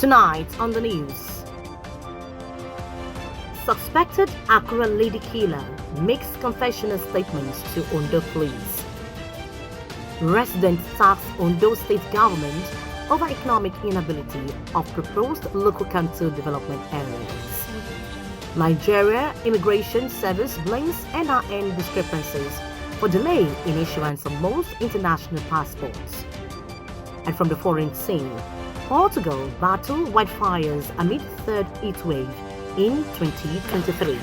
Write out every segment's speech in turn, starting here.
Tonight on the news. Suspected Accra lady killer makes confessional statements to Ondo police. Residents tax Ondo state government over economic inability of proposed local council development areas. Nigeria Immigration Service blames NIN discrepancies for delay in issuance of most international passports. And from the foreign scene, Portugal battle wildfires amid third heat wave in 2023.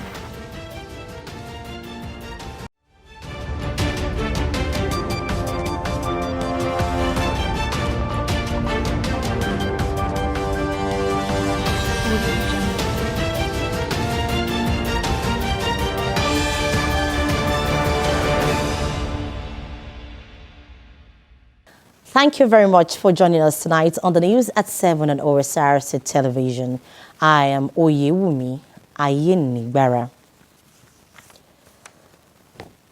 Thank you very much for joining us tonight on the news at 7 on Osrc television. I am Oyewumi Ayinigbara.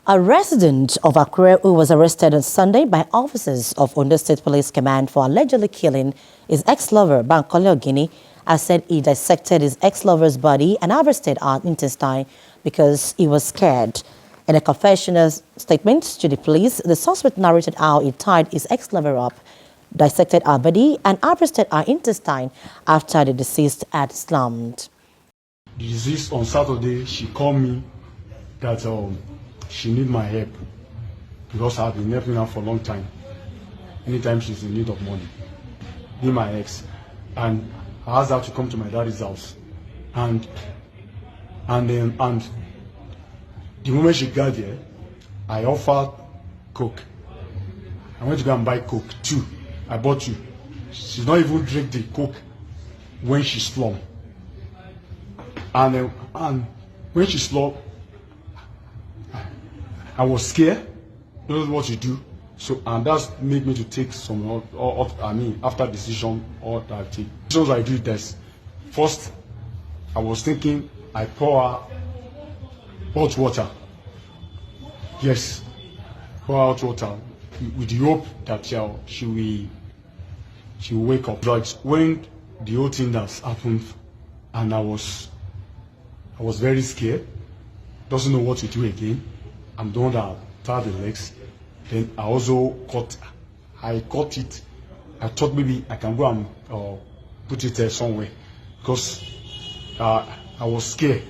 A resident of Accra who was arrested on Sunday by officers of Ondo State Police Command for allegedly killing his ex-lover, Bankole Ogini, has said he dissected his ex-lover's body and harvested her intestine because he was scared. In a confessional statement to the police, the suspect narrated how he tied his ex-lover up, dissected her body, and harvested her intestine after the deceased had slumped. The deceased on Saturday, she called me that she need my help because I've been helping her for a long time. Anytime she's in need of money, me my ex, and I asked her to come to my daddy's house, and the moment she got there, I offered Coke. I went to go and buy Coke, 2. I bought 2. She's not even drink the Coke when she slumped. And when she slumped, I was scared. Don't know what to do. So, and that's made me to take some, after decision, all that I take. So I do this. First, I was thinking I pour her hot water. Yes, pour hot water with the hope that she will wake up. But when the whole thing has happened, and I was very scared, doesn't know what to do again. I'm the one that tied the legs. Then I also cut it. I thought maybe I can go and put it there somewhere because I was scared.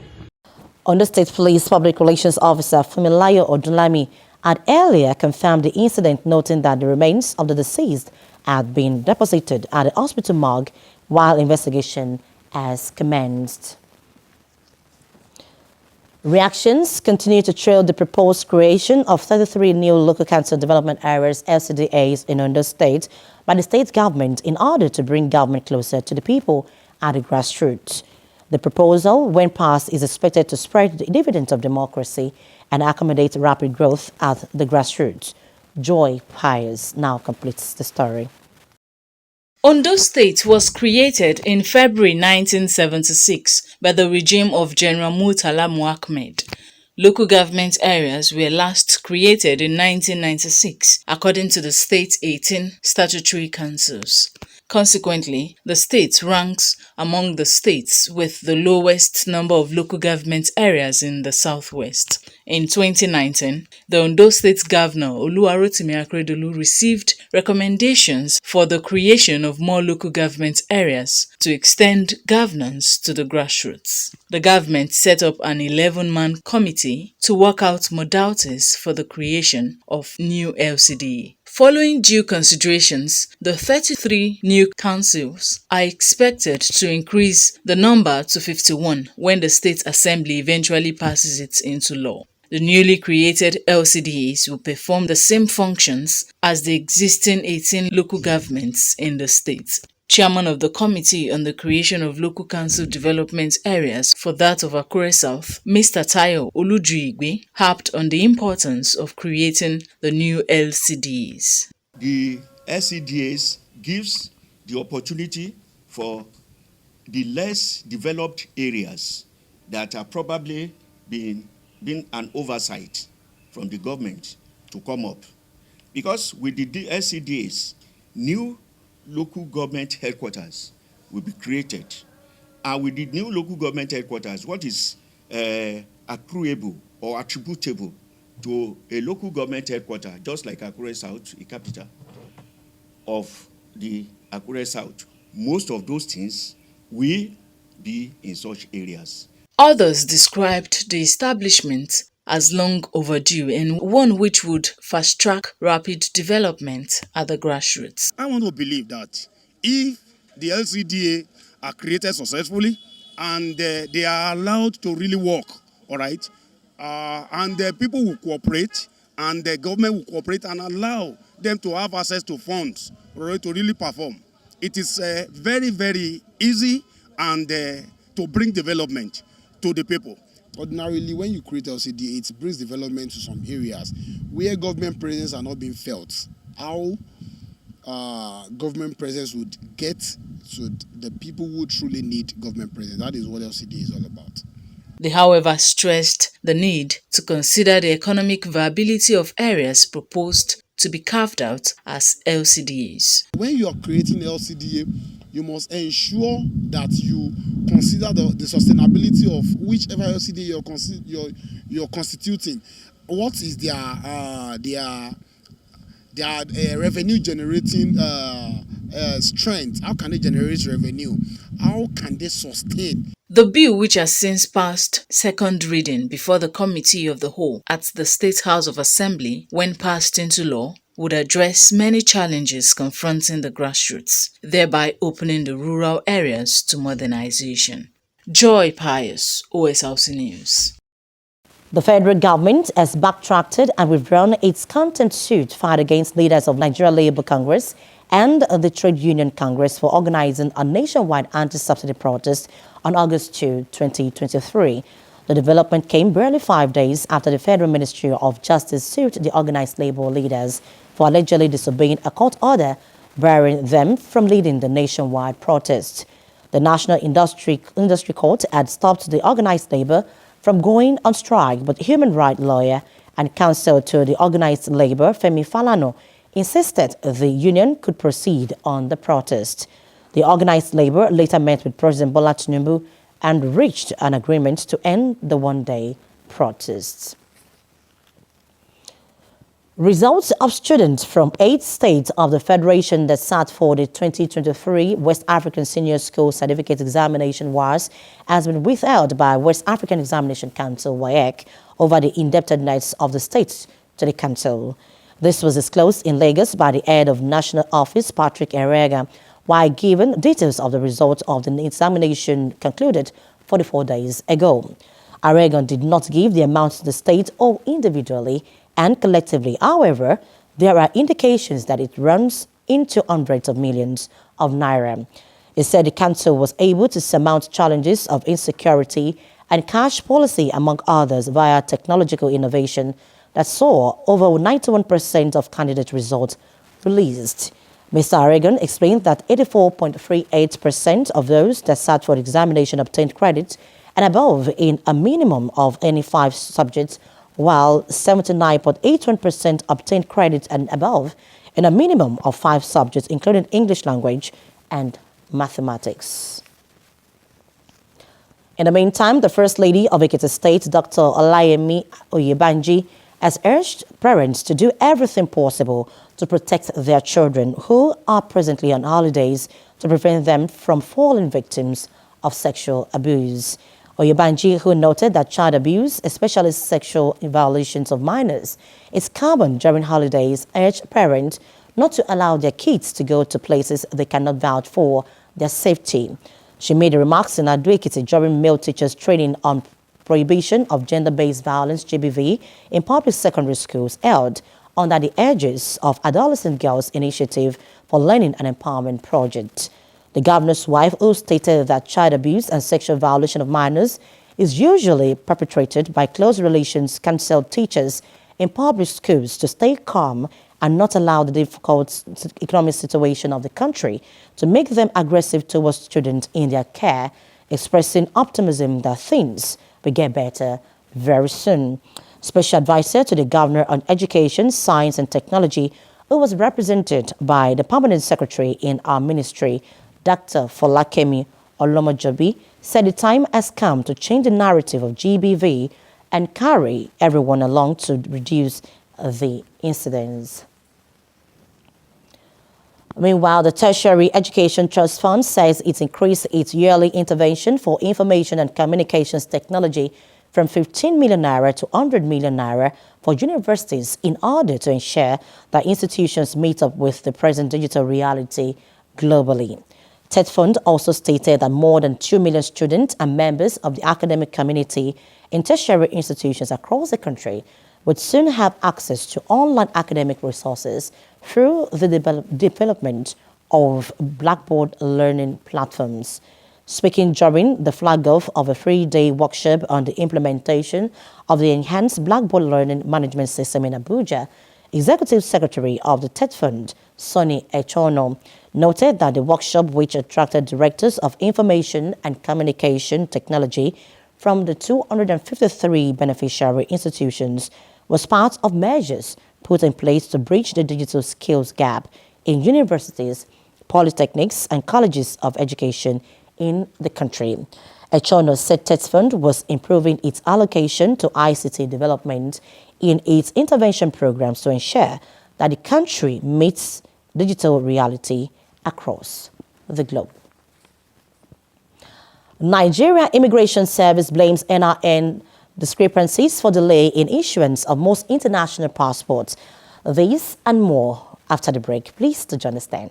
Ondo State Police Public Relations Officer Fumilayo Odunlami had earlier confirmed the incident, noting that the remains of the deceased had been deposited at the hospital morgue while investigation has commenced. Reactions continue to trail the proposed creation of 33 new local council development areas (LCDAs) in Ondo State by the state government in order to bring government closer to the people at the grassroots. The proposal, when passed, is expected to spread the dividends of democracy and accommodate rapid growth at the grassroots. Joy Pius now completes the story. Ondo State was created in February 1976 by the regime of General Murtala Muhammad. Local government areas were last created in 1996, according to the state's 18 statutory councils. Consequently, the state ranks among the states with the lowest number of local government areas in the southwest. In 2019, the Ondo State Governor Oluwarotimi Akeredolu received recommendations for the creation of more local government areas to extend governance to the grassroots. The government set up an 11-man committee to work out modalities for the creation of new LCD. Following due considerations, the 33 new councils are expected to increase the number to 51 when the State Assembly eventually passes it into law. The newly created LCDs will perform the same functions as the existing 18 local governments in the state. Chairman of the Committee on the Creation of Local Council Development Areas for that of Akure South, Mr. Tayo Olujuigbe, harped on the importance of creating the new LCDs. The LCDs gives the opportunity for the less developed areas that are probably been an oversight from the government to come up. Because with the LCDs, new local government headquarters will be created. And with the new local government headquarters, what is accruable or attributable to a local government headquarters, just like Akure South, a capital of the Akure South, most of those things will be in such areas. Others described the establishment as long overdue and one which would fast-track rapid development at the grassroots. I want to believe that if the LCDA are created successfully and they are allowed to really work, all right, and the people will cooperate and the government will cooperate and allow them to have access to funds, right, to really perform, it is very, very easy and to bring development to the people. Ordinarily, when you create LCDA, it brings development to some areas where government presence are not being felt. How government presence would get to the people who truly need government presence. That is what LCDA is all about. They, however, stressed the need to consider the economic viability of areas proposed to be carved out as LCDAs. When you are creating LCDA, you must ensure that you consider the sustainability of whichever LCDA you're constituting. What is their revenue generating strength? How can they generate revenue? How can they sustain? The bill, which has since passed second reading before the Committee of the Whole at the State House of Assembly, when passed into law, would address many challenges confronting the grassroots, thereby opening the rural areas to modernization. Joy Pius, OSRC News. The federal government has backtracked and withdrawn its contempt suit filed against leaders of Nigeria Labour Congress and the Trade Union Congress for organizing a nationwide anti-subsidy protest on August 2, 2023. The development came barely 5 days after the Federal Ministry of Justice sued the organized labor leaders for allegedly disobeying a court order barring them from leading the nationwide protest. The National Industry Court had stopped the organized labor from going on strike, but human rights lawyer and counsel to the organized labor, Femi Falano, insisted the union could proceed on the protest. The organized labor later met with President Bola Tinubu and reached an agreement to end the one-day protests. Results of students from 8 states of the Federation that sat for the 2023 West African Senior School Certificate Examination WASC has been withheld by West African Examination Council WAEC over the indebtedness of the states to the council. This was disclosed in Lagos by the head of National Office, Patrick Erega, while giving details of the results of the examination concluded 44 days ago. Erega did not give the amounts to the state or individually and collectively. However, there are indications that it runs into hundreds of millions of naira. He said the council was able to surmount challenges of insecurity and cash policy, among others, via technological innovation that saw over 91% of candidate results released. Mr. Aragon explained that 84.38% of those that sat for the examination obtained credit and above in a minimum of any 5 subjects, while 79.81% obtained credit and above in a minimum of 5 subjects, including English language and mathematics. In the meantime, the First Lady of Ekiti State, Dr. Olayemi Oyebanji, has urged parents to do everything possible to protect their children who are presently on holidays to prevent them from falling victims of sexual abuse. Oyebanji, who noted that child abuse, especially sexual violations of minors, is common during holidays, urged parents not to allow their kids to go to places they cannot vouch for their safety. She made the remarks in Ado-Ekiti during male teachers training on prohibition of gender-based violence, GBV, in public secondary schools held under the aegis of Adolescent Girls Initiative for Learning and Empowerment Project. The governor's wife, who stated that child abuse and sexual violation of minors is usually perpetrated by close relations, counseled teachers in public schools to stay calm and not allow the difficult economic situation of the country to make them aggressive towards students in their care, expressing optimism that things will get better very soon. Special advisor to the governor on education, science and technology, who was represented by the permanent secretary in our ministry, Dr. Folakemi Olomojobi said the time has come to change the narrative of GBV and carry everyone along to reduce the incidence. Meanwhile, the Tertiary Education Trust Fund says it increased its yearly intervention for information and communications technology from 15 million naira to 100 million naira for universities in order to ensure that institutions meet up with the present digital reality globally. TED Fund also stated that more than 2 million students and members of the academic community in tertiary institutions across the country would soon have access to online academic resources through the development of Blackboard learning platforms. Speaking during the flag-off of a 3-day workshop on the implementation of the enhanced Blackboard learning management system in Abuja, Executive Secretary of the TED Fund, Sonny Echono, noted that the workshop, which attracted directors of information and communication technology from the 253 beneficiary institutions, was part of measures put in place to bridge the digital skills gap in universities, polytechnics, and colleges of education in the country. Echono said TED Fund was improving its allocation to ICT development in its intervention programs to ensure that the country meets digital reality across the globe. Nigeria Immigration Service blames NRN discrepancies for delay in issuance of most international passports. These and more after the break. Please to join us then.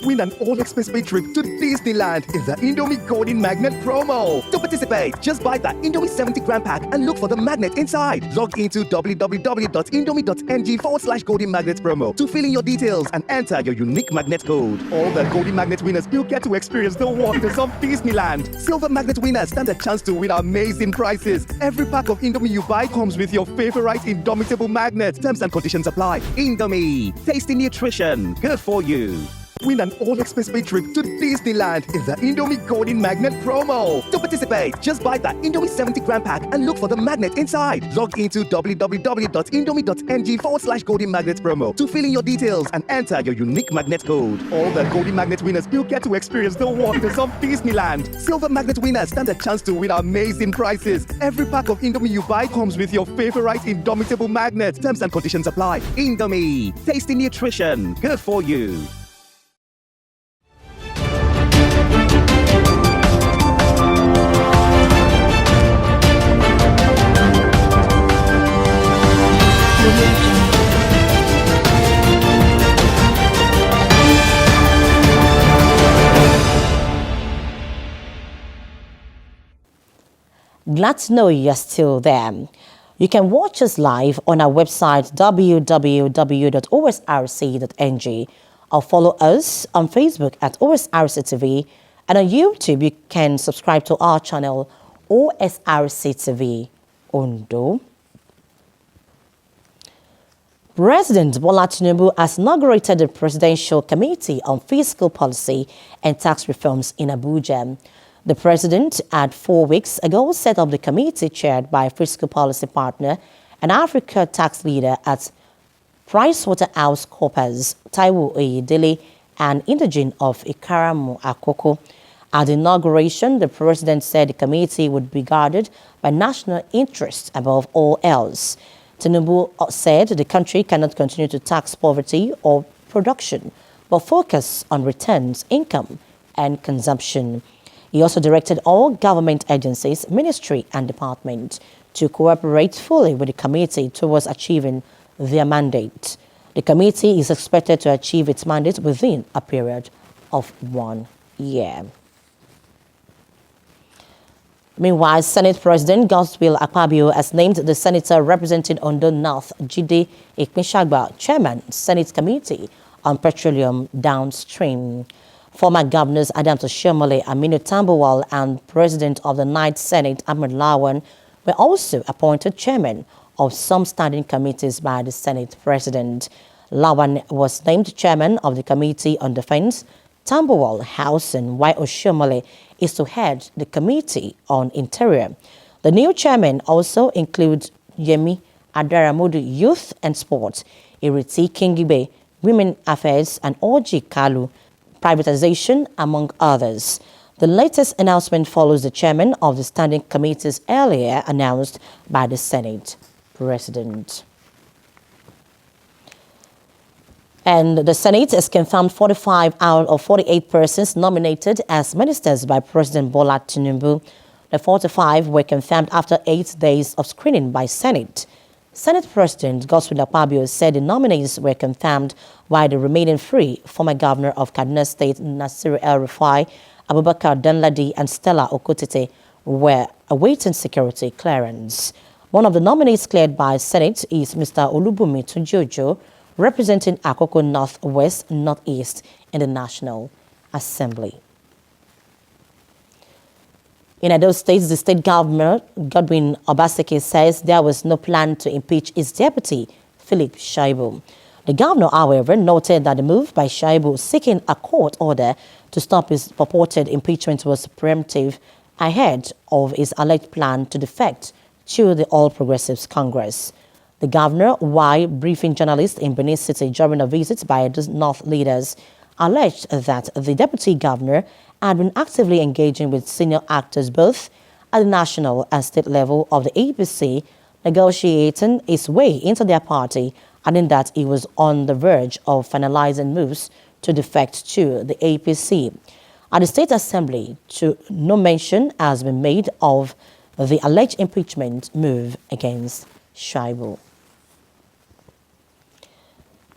Win an all-expense-paid trip to Disneyland in the Indomie Golden Magnet promo. To participate, just buy the Indomie 70-gram pack and look for the magnet inside. Log into www.indomie.ng/Golden Magnet promo to fill in your details and enter your unique magnet code. All the Golden Magnet winners will get to experience the wonders of Disneyland. Silver Magnet winners stand a chance to win amazing prizes. Every pack of Indomie you buy comes with your favorite Indomitable magnet. Terms and conditions apply. Indomie, tasty nutrition, good for you. Win an all-expense-paid trip to Disneyland in the Indomie Golden Magnet promo. To participate, just buy the Indomie 70-gram pack and look for the magnet inside. Log into www.indomie.ng/Golden Magnet promo to fill in your details and enter your unique magnet code. All the Golden Magnet winners will get to experience the wonders of Disneyland. Silver Magnet winners stand a chance to win amazing prizes. Every pack of Indomie you buy comes with your favorite Indomitable magnet. Terms and conditions apply. Indomie, tasty nutrition, good for you. Glad to know you're still there. You can watch us live on our website www.osrc.ng or follow us on Facebook at OSRC TV, and on YouTube you can subscribe to our channel OSRC TV Ondo. President Bola Tinubu has inaugurated the Presidential Committee on Fiscal Policy and Tax Reforms in Abuja. The president had 4 weeks ago set up the committee chaired by fiscal policy partner and Africa tax leader at PricewaterhouseCoopers, Taiwo Oyedele, and indigene of Ikaramu Akoko. At the inauguration, the president said the committee would be guarded by national interests above all else. Tinubu said the country cannot continue to tax poverty or production, but focus on returns, income, and consumption. He also directed all government agencies, ministry, and departments to cooperate fully with the committee towards achieving their mandate. The committee is expected to achieve its mandate within a period of 1 year. Meanwhile, Senate President Godswill Akpabio has named the senator representing Ondo North, Jide Ikpinshagba, chairman, Senate Committee on Petroleum Downstream. Former governors Adams Oshiomhole, Aminu Tambuwal, and President of the 9th Senate, Ahmed Lawan, were also appointed chairman of some standing committees by the Senate President. Lawan was named chairman of the Committee on Defense, Tambuwal, Housing, while Oshiomhole is to head the Committee on Interior. The new chairman also includes Yemi Adaramodu, Youth and Sports, Iriti Kingibe, Women Affairs, and Oji Kalu, privatization, among others. The latest announcement follows the chairman of the standing committees earlier announced by the Senate President. And the Senate has confirmed 45 out of 48 persons nominated as ministers by President Bola Tinubu. The 45 were confirmed after 8 days of screening by Senate. Senate President Godswill Akpabio said the nominees were confirmed while the remaining 3, former Governor of Kaduna State Nasiru El-Rufai, Abubakar Danladi and Stella Okotete, were awaiting security clearance. One of the nominees cleared by Senate is Mr. Olubumi Tunjojo, representing Akoko Northwest Northeast in the National Assembly. In Edo State, the state governor, Godwin Obaseki, says there was no plan to impeach his deputy, Philip Shaibu. The governor, however, noted that the move by Shaibu seeking a court order to stop his purported impeachment was preemptive ahead of his alleged plan to defect to the All Progressives Congress. The governor, while briefing journalists in Benin City during a visit by the North leaders, alleged that the deputy governor had been actively engaging with senior actors both at the national and state level of the APC, negotiating his way into their party, adding that he was on the verge of finalizing moves to defect to the APC. At the State Assembly, no mention has been made of the alleged impeachment move against Shaibu.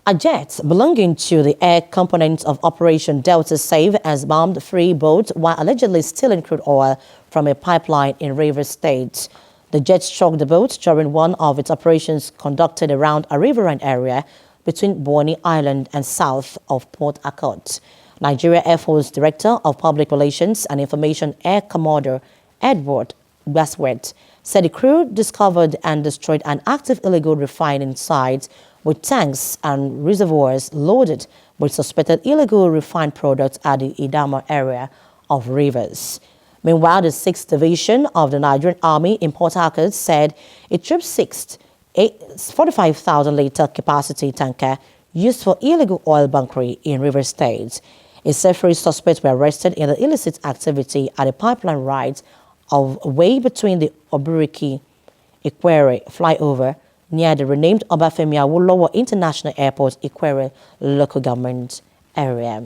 A jet belonging to the air component of Operation Delta Save has bombed 3 boats while allegedly stealing crude oil from a pipeline in Rivers State. The jet struck the boat during one of its operations conducted around a riverine area between Bonny Island and south of Port Harcourt. Nigeria Air Force Director of Public Relations and Information Air Commodore Edward Baswet said the crew discovered and destroyed an active illegal refining site with tanks and reservoirs loaded with suspected illegal refined products at the Idama area of Rivers. Meanwhile, the 6th Division of the Nigerian Army in Port Harcourt said it tripped 6 45,000-litre capacity tanker used for illegal oil bunkering in Rivers State. A several suspects were arrested in the illicit activity at a pipeline right of way between the Oburiki Ikwere flyover near the renamed Obafemi Awolowo International Airport, Ikwere local government area.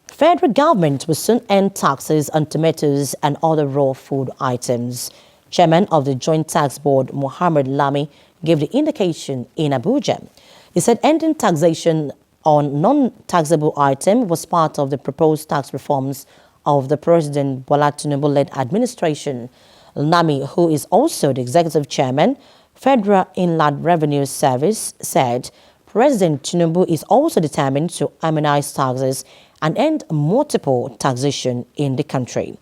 Federal government will soon end taxes on tomatoes and other raw food items. Chairman of the Joint Tax Board, Mohammed Lami, gave the indication in Abuja. He said ending taxation on non-taxable items was part of the proposed tax reforms of the President Bola Tinubu-led administration. Lami, who is also the executive chairman, Federal Inland Revenue Service, said President Tinubu is also determined to harmonize taxes and end multiple taxation in the country.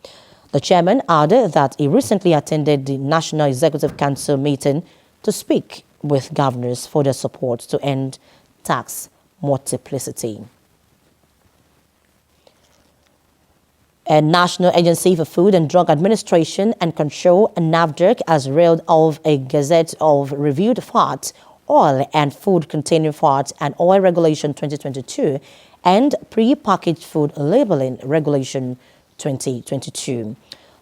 The chairman added that he recently attended the National Executive Council meeting to speak with governors for their support to end tax multiplicity. A National Agency for Food and Drug Administration and Control, NAFDAC, has reeled off a gazette of reviewed fat, oil and food containing fat and oil regulation 2022 and pre-packaged food labeling regulation 2022.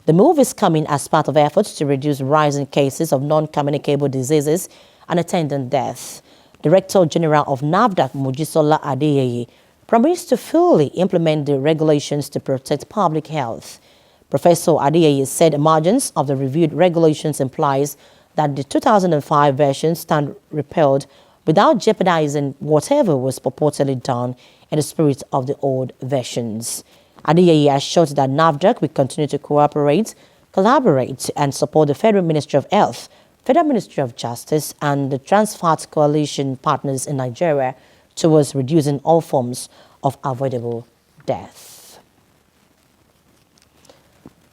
The move is coming as part of efforts to reduce rising cases of non-communicable diseases and attendant death. Director General of NAFDAC, Mojisola Adeyeye, promised to fully implement the regulations to protect public health. Professor Adeyeye said emergence of the reviewed regulations implies that the 2005 version stand repealed without jeopardizing whatever was purportedly done in the spirit of the old versions. Adeyeye assured that NAFDAC will continue to cooperate, collaborate, and support the Federal Ministry of Health, Federal Ministry of Justice, and the Transfat Coalition partners in Nigeria towards reducing all forms of avoidable death.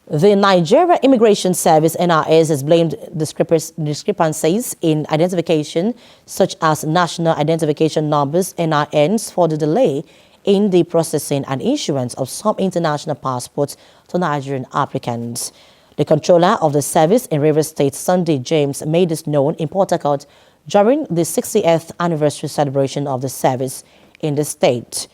The Nigeria Immigration Service, NIS, has blamed discrepancies in identification, such as National Identification Numbers, NINs, for the delay in the processing and issuance of some international passports to Nigerian applicants. The controller of the service in Rivers State, Sunday James, made this known in Port Harcourt during the 60th anniversary celebration of the service in the state.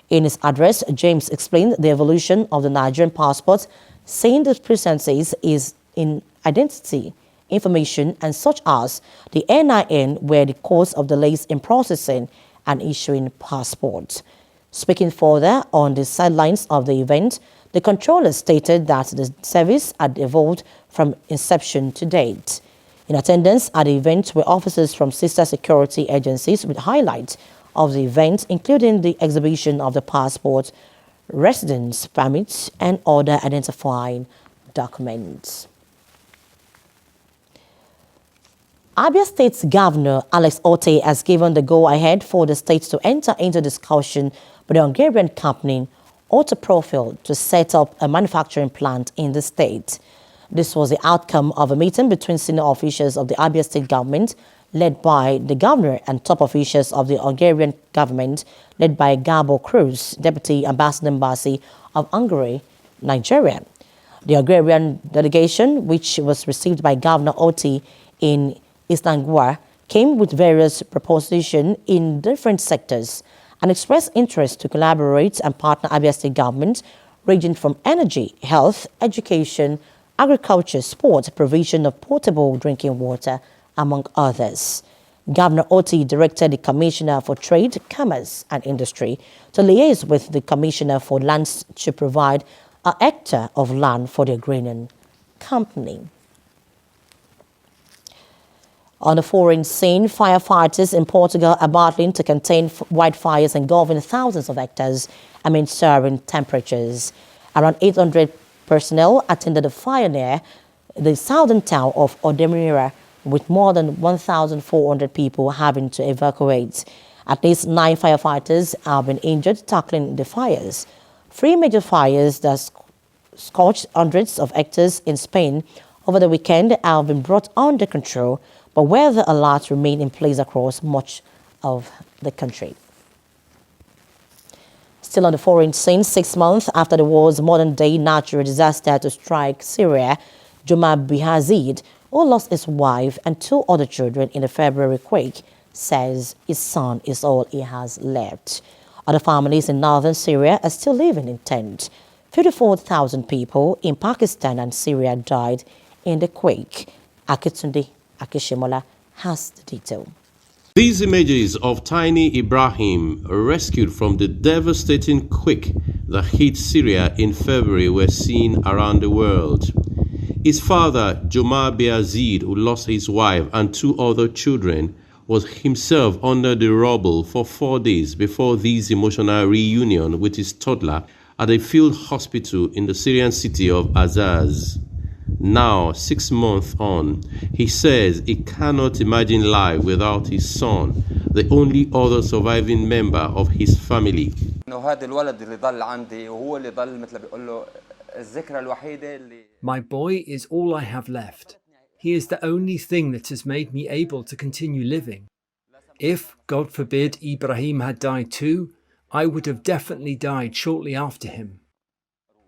In his address, James explained the evolution of the Nigerian passport, saying the presences is in identity, information, and such as the NIN were the cause of delays in processing and issuing passports. Speaking further on the sidelines of the event, the controller stated that the service had evolved from inception to date. In attendance at the event were officers from sister security agencies with highlights of the event, including the exhibition of the passport, residence permits, and other identifying documents. Abia State's Governor Alex Otte has given the go-ahead for the state to enter into discussion with the Hungarian company Autoprofil to set up a manufacturing plant in the state. This was the outcome of a meeting between senior officials of the Abia State government, led by the governor, and top officials of the Hungarian government, led by Gabor Cruz, Deputy Ambassador Embassy of Hungary, Nigeria. The Hungarian delegation, which was received by Governor Otte in Istanbul, came with various propositions in different sectors and expressed interest to collaborate and partner Abia State government, ranging from energy, health, education, agriculture, sport, provision of potable drinking water, among others. Governor Otte directed the Commissioner for Trade, Commerce and Industry to liaise with the Commissioner for Lands to provide an hectare of land for the agrarian company. On the foreign scene, firefighters in Portugal are battling to contain wildfires engulfing thousands of hectares amid soaring temperatures. Around 800 personnel attended the fire near the southern town of Odemira, with more than 1,400 people having to evacuate. At least 9 firefighters have been injured tackling the fires. 3 major fires that scorched hundreds of hectares in Spain over the weekend have been brought under control, but weather alerts remain in place across much of the country. Still on the foreign scene, 6 months after the war's modern-day natural disaster to strike Syria, Juma Bihazid, who lost his wife and 2 other children in the February quake, says his son is all he has left. Other families in northern Syria are still living in tents. 54,000 people in Pakistan and Syria died in the quake. Akitunde Akishimola has the detail. These images of tiny Ibrahim, rescued from the devastating quake that hit Syria in February, were seen around the world. His father, Juma Beazid, who lost his wife and 2 other children, was himself under the rubble for 4 days before this emotional reunion with his toddler at a field hospital in the Syrian city of Azaz. Now, 6 months on, he says he cannot imagine life without his son, the only other surviving member of his family. My boy is all I have left. He is the only thing that has made me able to continue living. If, God forbid, Ibrahim had died too, I would have definitely died shortly after him.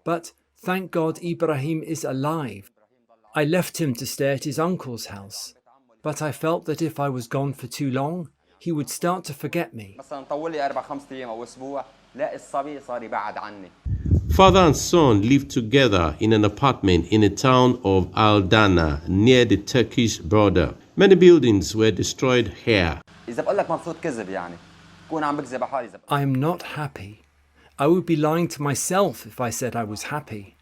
But thank God Ibrahim is alive. I left him to stay at his uncle's house, but I felt that if I was gone for too long, he would start to forget me. Father and son lived together in an apartment in the town of Aldana, near the Turkish border. Many buildings were destroyed here. I am not happy. I would be lying to myself if I said I was happy.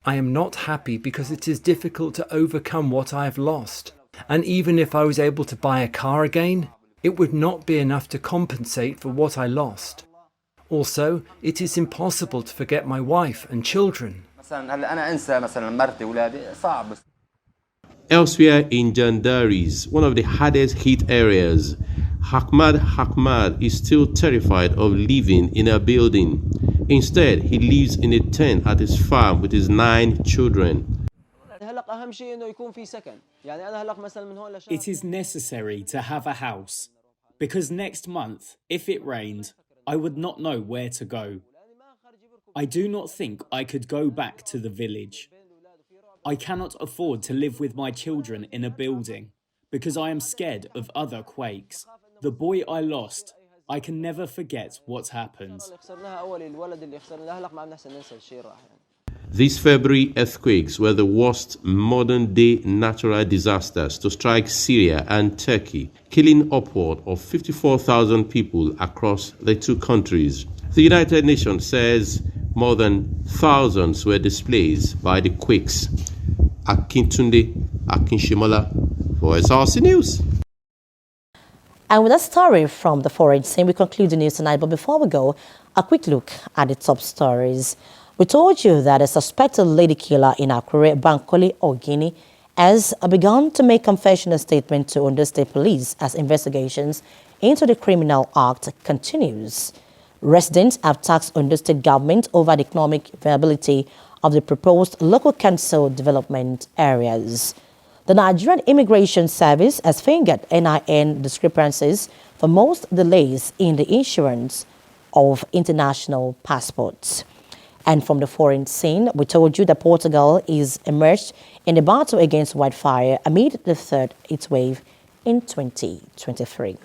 I am not happy because it is difficult to overcome what I have lost. And even if I was able to buy a car again, it would not be enough to compensate for what I lost. Also, it is impossible to forget my wife and children. Elsewhere in Jandaris, one of the hardest hit areas, Ahmad is still terrified of living in a building. Instead, he lives in a tent at his farm with his 9 children. It is necessary to have a house, because next month, if it rained, I would not know where to go. I do not think I could go back to the village. I cannot afford to live with my children in a building, because I am scared of other quakes. The boy I lost, I can never forget what happened. These February earthquakes were the worst modern-day natural disasters to strike Syria and Turkey, killing upward of 54,000 people across the two countries. The United Nations says more than thousands were displaced by the quakes. Akintunde Akinshimola for Osrc News. And with that story from the foreign scene, we conclude the news tonight. But before we go, a quick look at the top stories. We told you that a suspected lady killer in Akure, Bankole Ogini, has begun to make confessional statement to Ondo State Police as investigations into the criminal act continues. Residents have tasked Ondo State government over the economic viability of the proposed local council development areas. The Nigerian Immigration Service has fingered NIN discrepancies for most delays in the issuance of international passports. And from the foreign scene, we told you that Portugal is immersed in the battle against wildfire amid the third heat wave in 2023.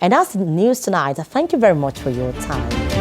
And that's the news tonight. Thank you very much for your time.